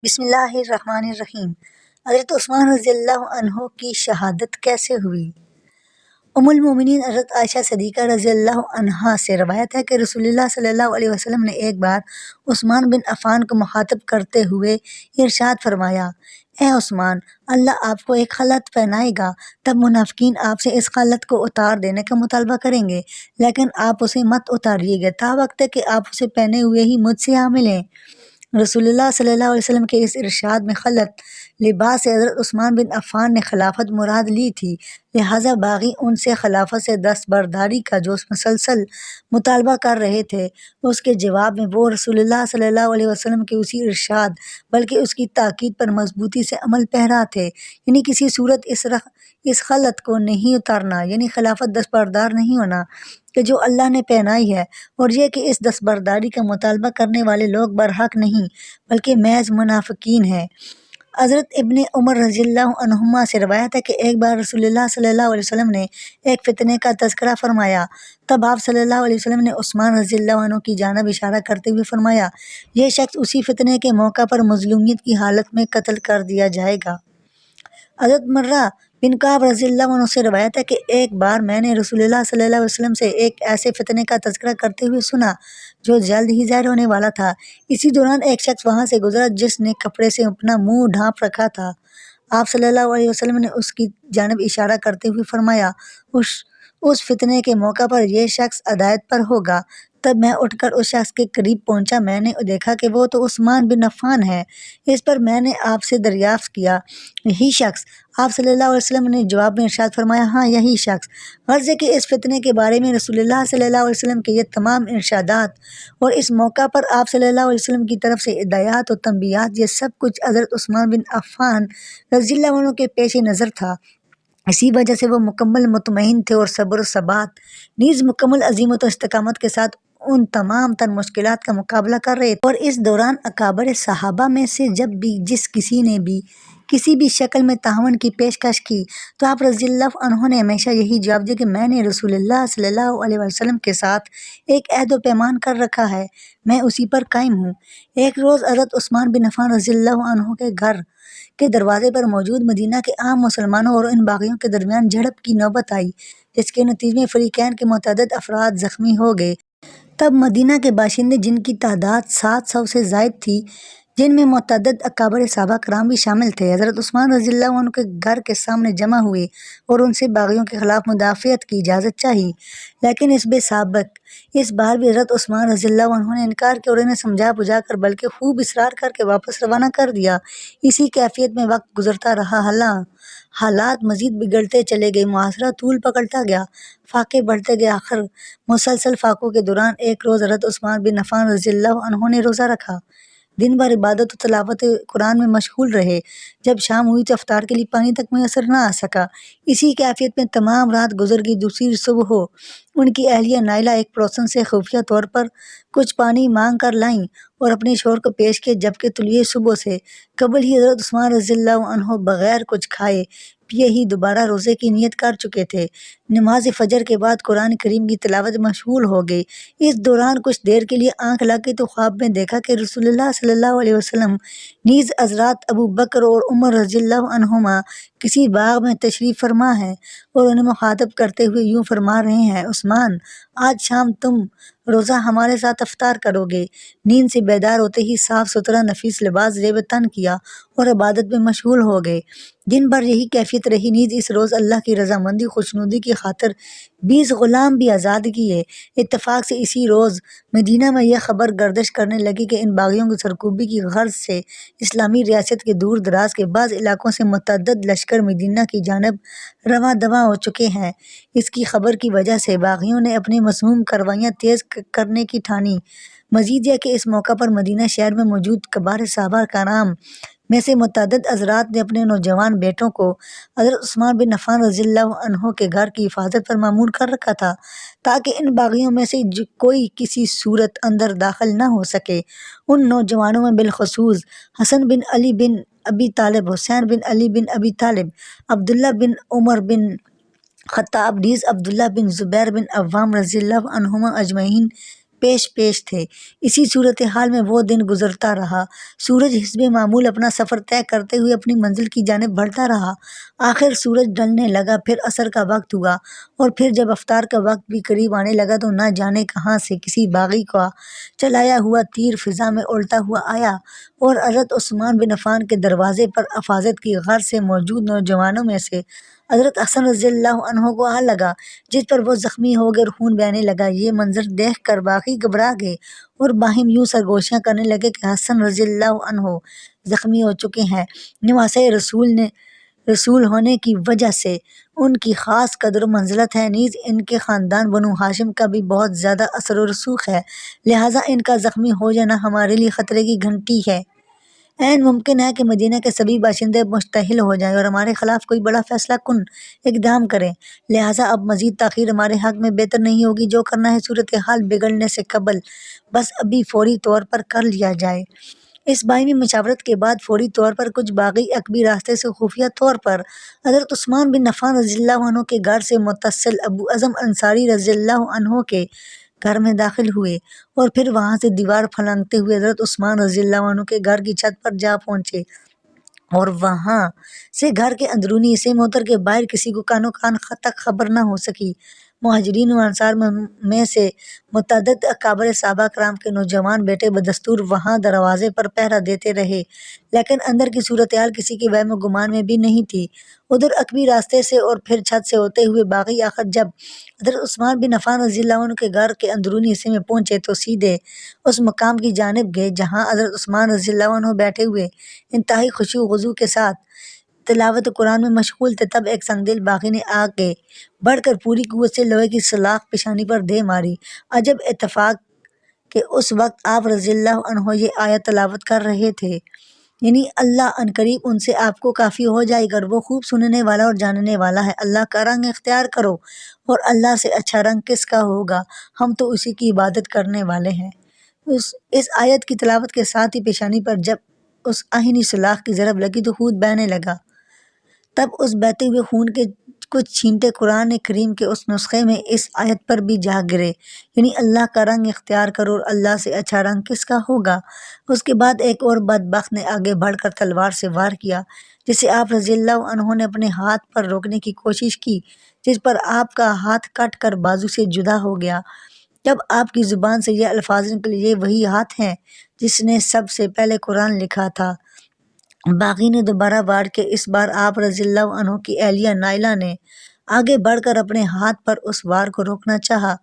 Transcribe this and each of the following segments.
بسم اللہ الرحمن الرحیم۔ حضرت عثمان رضی اللہ عنہ کی شہادت کیسے ہوئی؟ ام المومنین حضرت عائشہ صدیقہ رضی اللہ عنہا سے روایت ہے کہ رسول اللہ صلی اللہ علیہ وسلم نے ایک بار عثمان بن عفان کو مخاطب کرتے ہوئے ارشاد فرمایا: اے عثمان، اللہ آپ کو ایک خلعت پہنائے گا، تب منافقین آپ سے اس خلعت کو اتار دینے کا مطالبہ کریں گے، لیکن آپ اسے مت اتاریے گا تا وقت کہ آپ اسے پہنے ہوئے ہی مجھ سے حامل ہیں۔ رسول اللہ صلی اللہ علیہ وسلم کے اس ارشاد میں خلعت لباس سے حضرت عثمان بن عفان نے خلافت مراد لی تھی، لہٰذا باغی ان سے خلافت سے دستبرداری کا جو مسلسل مطالبہ کر رہے تھے، اس کے جواب میں وہ رسول اللہ صلی اللہ علیہ وسلم کے اسی ارشاد بلکہ اس کی تاکید پر مضبوطی سے عمل پیرا تھے، یعنی کسی صورت اس خلعت کو نہیں اتارنا، یعنی خلافت دستبردار نہیں ہونا کہ جو اللہ نے پہنائی ہے، اور یہ کہ اس دستبرداری کا مطالبہ کرنے والے لوگ برحق نہیں بلکہ محض منافقین ہیں۔ حضرت ابن عمر رضی اللہ عنہما سے روایت ہے کہ ایک بار رسول اللہ صلی اللہ علیہ وسلم نے ایک فتنے کا تذکرہ فرمایا، تب آپ صلی اللہ علیہ وسلم نے عثمان رضی اللہ عنہ کی جانب اشارہ کرتے ہوئے فرمایا: یہ شخص اسی فتنے کے موقع پر مظلومیت کی حالت میں قتل کر دیا جائے گا۔ حضرت مرہ بن کعب رضی اللہ عنہ سے روایت ہے کہ ایک بار میں نے رسول اللہ صلی اللہ علیہ وسلم سے ایک ایسے فتنے کا تذکرہ کرتے ہوئے سنا جو جلد ہی ظاہر ہونے والا تھا۔ اسی دوران ایک شخص وہاں سے گزرا جس نے کپڑے سے اپنا منہ ڈھانپ رکھا تھا۔ آپ صلی اللہ علیہ وسلم نے اس کی جانب اشارہ کرتے ہوئے فرمایا: اس فتنے کے موقع پر یہ شخص ہدایت پر ہوگا۔ تب میں اٹھ کر اس شخص کے قریب پہنچا، میں نے دیکھا کہ وہ تو عثمان بن عفان ہے۔ اس پر میں نے آپ سے دریافت کیا: یہی شخص؟ آپ صلی اللہ علیہ وسلم نے جواب میں ارشاد فرمایا: ہاں، یہی شخص۔ غرض ہے کہ اس فتنے کے بارے میں رسول اللہ صلی اللہ علیہ وسلم کے یہ تمام ارشادات اور اس موقع پر آپ صلی اللہ علیہ وسلم کی طرف سے ہدایات و تنبیہات، یہ سب کچھ حضرت عثمان بن عفان رضی اللہ عنہ کے پیش نظر تھا۔ اسی وجہ سے وہ مکمل مطمئن تھے اور صبر و ثبات نیز مکمل عزیمت و استقامت کے ساتھ ان تمام تر مشکلات کا مقابلہ کر رہے تھے۔ اور اس دوران اکابر صحابہ میں سے جب بھی جس کسی نے بھی کسی بھی شکل میں تعاون کی پیشکش کی تو آپ رضی اللہ عنہ نے ہمیشہ یہی جواب دیا کہ میں نے رسول اللہ صلی اللہ علیہ وسلم کے ساتھ ایک عہد و پیمان کر رکھا ہے، میں اسی پر قائم ہوں۔ ایک روز حضرت عثمان بن عفان رضی اللہ عنہ کے گھر کے دروازے پر موجود مدینہ کے عام مسلمانوں اور ان باغیوں کے درمیان جھڑپ کی نوبت آئی، جس کے نتیجے میں فریقین کے متعدد افراد زخمی ہو گئے۔ تب مدینہ کے باشندے، جن کی تعداد 700 سے زائد تھی، جن میں متعدد اکابر صحابہ کرام بھی شامل تھے، حضرت عثمان رضی اللہ عنہ کے گھر کے سامنے جمع ہوئے اور ان سے باغیوں کے خلاف مدافعت کی اجازت چاہی، لیکن اس بے سابق اس بار بھی حضرت عثمان رضی اللہ عنہ نے انکار کیا اور انہیں سمجھا بجھا کر بلکہ خوب اصرار کر کے واپس روانہ کر دیا۔ اسی کیفیت میں وقت گزرتا رہا، حالات مزید بگڑتے چلے گئے، محاصرہ طول پکڑتا گیا، فاقے بڑھتے گئے۔ آخر مسلسل فاقوں کے دوران ایک روز حضرت عثمان بن عفان رضی اللہ عنہ نے روزہ رکھا، دن بھر عبادت و تلاوت قرآن میں مشغول رہے۔ جب شام ہوئی تو افطار کے لیے پانی تک میسر نہ آ سکا۔ اسی کیفیت میں تمام رات گزر گئی۔ دوسری صبح ہو، ان کی اہلیہ نائلہ ایک پڑوسن سے خفیہ طور پر کچھ پانی مانگ کر لائیں اور اپنے شوہر کو پیش کیا، جبکہ طلوع صبح سے قبل ہی حضرت عثمان رضی اللہ عنہ بغیر کچھ کھائے پیے ہی دوبارہ روزے کی نیت کر چکے تھے۔ نماز فجر کے بعد قرآن کریم کی تلاوت مشغول ہو گئے۔ اس دوران کچھ دیر کے لیے آنکھ لگ گئی تو خواب میں دیکھا کہ رسول اللہ صلی اللہ علیہ وسلم نیز حضرات ابو بکر اور عمر رضی اللہ عنہما کسی باغ میں تشریف فرما ہیں اور انہیں مخاطب کرتے ہوئے یوں فرما رہے ہیں: عثمان، آج شام تم روزہ ہمارے ساتھ افطار کرو گے۔ نیند سے بیدار ہوتے ہی صاف ستھرا نفیس لباس زیب تن کیا اور عبادت میں مشغول ہو گئے۔ دن بھر یہی کیفیت رہی۔ نیز اس روز اللہ کی رضامندی خوشنودی کی خاطر 20 غلام بھی آزاد کیے۔ اتفاق سے اسی روز مدینہ میں یہ خبر گردش کرنے لگی کہ ان باغیوں کی سرکوبی کی غرض سے اسلامی ریاست کے دور دراز کے بعض علاقوں سے متعدد لشکر مدینہ کی جانب رواں دواں ہو چکے ہیں۔ اس کی خبر کی وجہ سے باغیوں نے اپنی مسموم کارروائیاں تیز کرنے کی ٹھانی۔ مزید یہ کہ اس موقع پر مدینہ شہر میں موجود کبار صحابہ کرام میں سے متعدد حضرات نے اپنے نوجوان بیٹوں کو حضرت عثمان بن عفان رضی اللہ عنہ کے گھر کی حفاظت پر مامور کر رکھا تھا تاکہ ان باغیوں میں سے کوئی کسی صورت اندر داخل نہ ہو سکے۔ ان نوجوانوں میں بالخصوص حسن بن علی بن ابی طالب، حسین بن علی بن ابی طالب، عبداللہ بن عمر بن خطاب، نیز عبداللہ بن زبیر بن عوام رضی اللہ عنہما اجمعین پیش پیش تھے۔ اسی صورتحال میں وہ دن گزرتا رہا۔ سورج حسب معمول اپنا سفر طے کرتے ہوئے اپنی منزل کی جانب بڑھتا رہا۔ آخر سورج ڈھلنے لگا، پھر عصر کا وقت ہوا، اور پھر جب افطار کا وقت بھی قریب آنے لگا تو نہ جانے کہاں سے کسی باغی کا چلایا ہوا تیر فضا میں اڑتا ہوا آیا اور حضرت عثمان بن عفان کے دروازے پر حفاظت کی غرض سے موجود نوجوانوں میں سے حضرت حسن رضی اللہ عنہ کو آ لگا، جس پر وہ زخمی ہو گئے اور خون بہنے لگا۔ یہ منظر دیکھ کر باقی گھبرا گئے اور باہم یوں سرگوشیاں کرنے لگے کہ حسن رضی اللہ عنہ زخمی ہو چکے ہیں۔ نواسۂ رسول ہونے کی وجہ سے ان کی خاص قدر و منزلت ہے، نیز ان کے خاندان بنو ہاشم کا بھی بہت زیادہ اثر و رسوخ ہے، لہٰذا ان کا زخمی ہو جانا ہمارے لیے خطرے کی گھنٹی ہے۔ عین ممکن ہے کہ مدینہ کے سبھی باشندے مشتعل ہو جائیں اور ہمارے خلاف کوئی بڑا فیصلہ کن اقدام کریں، لہٰذا اب مزید تاخیر ہمارے حق میں بہتر نہیں ہوگی۔ جو کرنا ہے صورتحال بگڑنے سے قبل بس ابھی فوری طور پر کر لیا جائے۔ اس باہمی مشاورت کے بعد فوری طور پر کچھ باغی عقبی راستے سے خفیہ طور پر حضرت عثمان بن عفان رضی اللہ عنہ کے گھر سے متصل ابو اعظم انصاری رضی اللہ عنہ کے گھر میں داخل ہوئے اور پھر وہاں سے دیوار پھلانگتے ہوئے حضرت عثمان رضی اللہ عنہ کے گھر کی چھت پر جا پہنچے اور وہاں سے گھر کے اندرونی حصے میں اتر کے باہر کسی کو کانو کان تک خبر نہ ہو سکی۔ مہاجرین و انصار میں سے متعدد اکابر صحابہ کرام کے نوجوان بیٹے بدستور وہاں دروازے پر پہرا دیتے رہے، لیکن اندر کی صورتحال کسی کے وہم و گمان میں بھی نہیں تھی۔ ادھر عقبی راستے سے اور پھر چھت سے ہوتے ہوئے باغی آخر جب حضرت عثمان بن عفان رضی اللہ عنہ کے گھر کے اندرونی حصے میں پہنچے تو سیدھے اس مقام کی جانب گئے جہاں حضرت عثمان رضی اللہ عنہ بیٹھے ہوئے انتہائی خشوع و خضوع کے ساتھ تلاوت قرآن میں مشغول تھے۔ تب ایک سنگدل باغی نے آگے بڑھ کر پوری قوت سے لوہے کی سلاخ پیشانی پر دے ماری۔ عجب اتفاق کہ اس وقت آپ رضی اللہ عنہ یہ آیت تلاوت کر رہے تھے، یعنی اللہ عنقریب ان سے آپ کو کافی ہو جائے گا، وہ خوب سننے والا اور جاننے والا ہے۔ اللہ کا رنگ اختیار کرو اور اللہ سے اچھا رنگ کس کا ہوگا، ہم تو اسی کی عبادت کرنے والے ہیں۔ اس آیت کی تلاوت کے ساتھ ہی پیشانی پر جب اس آہنی سلاخ کی ضرب لگی تو خون بہنے لگا۔ تب اس بہتے ہوئے خون کے کچھ چھینٹے قرآن کریم کے اس نسخے میں اس آیت پر بھی جا گرے، یعنی اللہ کا رنگ اختیار کرو اور اللہ سے اچھا رنگ کس کا ہوگا۔ اس کے بعد ایک اور بدبخت نے آگے بڑھ کر تلوار سے وار کیا، جسے آپ رضی اللہ عنہ نے اپنے ہاتھ پر روکنے کی کوشش کی، جس پر آپ کا ہاتھ کٹ کر بازو سے جدا ہو گیا۔ تب آپ کی زبان سے یہ الفاظ نکلے، یہ وہی ہاتھ ہیں جس نے سب سے پہلے قرآن لکھا تھا۔ باغی نے دوبارہ وار کیا۔ اس بار آپ رضی اللہ عنہ کی اہلیہ نائلہ نے آگے بڑھ کر اپنے ہاتھ پر اس وار کو روکنا چاہا،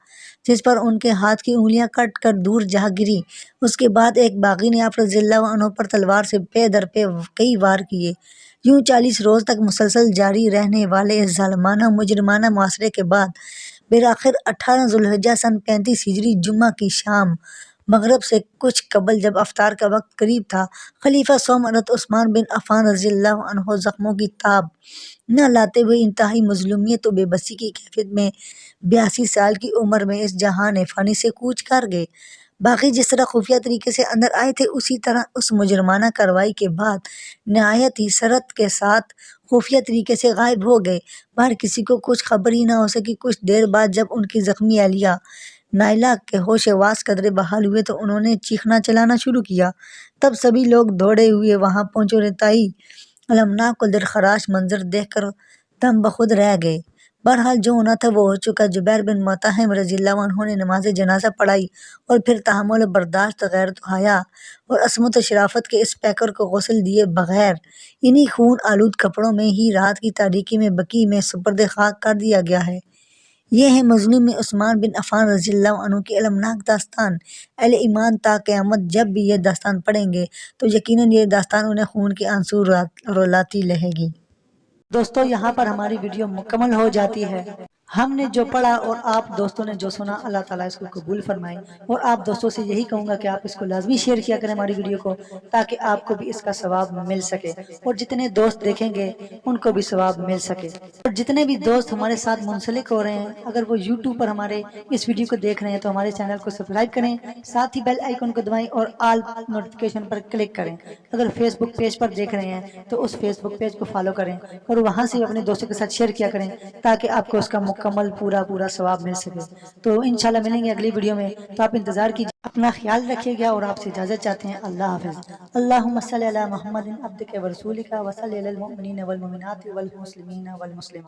جس پر ان کے ہاتھ کی انگلیاں کٹ کر دور جا گری۔ اس کے بعد ایک باغی نے آپ رضی اللہ عنہ پر تلوار سے پے در پے کئی وار کیے۔ یوں 40 روز تک مسلسل جاری رہنے والے اس ظالمانہ مجرمانہ معاشرے کے بعد بالآخر 18 ذوالحجہ سن 35 ہجری جمعہ کی شام مغرب سے کچھ قبل جب افطار کا وقت قریب تھا، خلیفہ سوم حضرت عثمان بن عفان رضی اللہ عنہ زخموں کی تاب نہ لاتے ہوئے انتہائی مظلومیت و بے بسی کی کیفیت میں 82 سال کی عمر میں اس جہان فانی سے کوچ کر گئے۔ باقی جس طرح خفیہ طریقے سے اندر آئے تھے اسی طرح اس مجرمانہ کارروائی کے بعد نہایت ہی سرعت کے ساتھ خفیہ طریقے سے غائب ہو گئے۔ باہر کسی کو کچھ خبر ہی نہ ہو سکی۔ کچھ دیر بعد جب ان کی زخمی اہلیہ نائلہ کے ہوش واس قدرے بحال ہوئے تو انہوں نے چیخنا چلانا شروع کیا۔ تب سبھی لوگ دوڑے ہوئے وہاں پہنچے اور انتہائی المناک و دلخراش منظر دیکھ کر دم بخود رہ گئے۔ بہرحال جو ہونا تھا وہ ہو چکا۔ جبیر بن مطعم رضی اللہ عنہ نے نماز جنازہ پڑھائی اور پھر تحمل و برداشت، غیرت و حیا اور عصمت و شرافت کے اس پیکر کو غسل دیے بغیر انہی خون آلود کپڑوں میں ہی رات کی تاریکی میں بقیع میں سپرد خاک کر دیا گیا ہے۔ یہ ہے مظلوم عثمان بن عفان رضی اللہ عنہ کی المناک داستان۔ اہل ایمان تا قیامت جب بھی یہ داستان پڑھیں گے تو یقیناً یہ داستان انہیں خون کے آنسو رلاتی رہے گی۔ دوستو یہاں پر ہماری ویڈیو مکمل ہو جاتی ہے۔ ہم نے جو پڑھا اور آپ دوستوں نے جو سنا، اللہ تعالیٰ اس کو قبول فرمائے۔ اور آپ دوستوں سے یہی کہوں گا کہ آپ اس کو لازمی شیئر کیا کریں ہماری ویڈیو کو، تاکہ آپ کو بھی اس کا ثواب مل سکے اور جتنے دوست دیکھیں گے ان کو بھی ثواب مل سکے۔ اور جتنے بھی دوست ہمارے ساتھ منسلک ہو رہے ہیں، اگر وہ یوٹیوب پر ہمارے اس ویڈیو کو دیکھ رہے ہیں تو ہمارے چینل کو سبسکرائب کریں، ساتھ ہی بیل آئیکن کو دبائیں اور آل نوٹیفیکیشن پر کلک کریں۔ اگر فیس بک پیج پر دیکھ رہے ہیں تو اس فیس بک پیج کو فالو کریں اور وہاں سے اپنے دوستوں کے ساتھ شیئر کیا کریں، تاکہ آپ کو اس کا مکمل پورا ثواب مل سکے۔ تو انشاءاللہ ملیں گے اگلی ویڈیو میں، تو آپ انتظار کیجیے۔ اپنا خیال رکھیے گا اور آپ سے اجازت چاہتے ہیں۔ اللہ حافظ۔ اللہم صلی علی محمد عبدک ورسولک وصلی علی المؤمنین والمؤمنات والمسلمین والمسلمات۔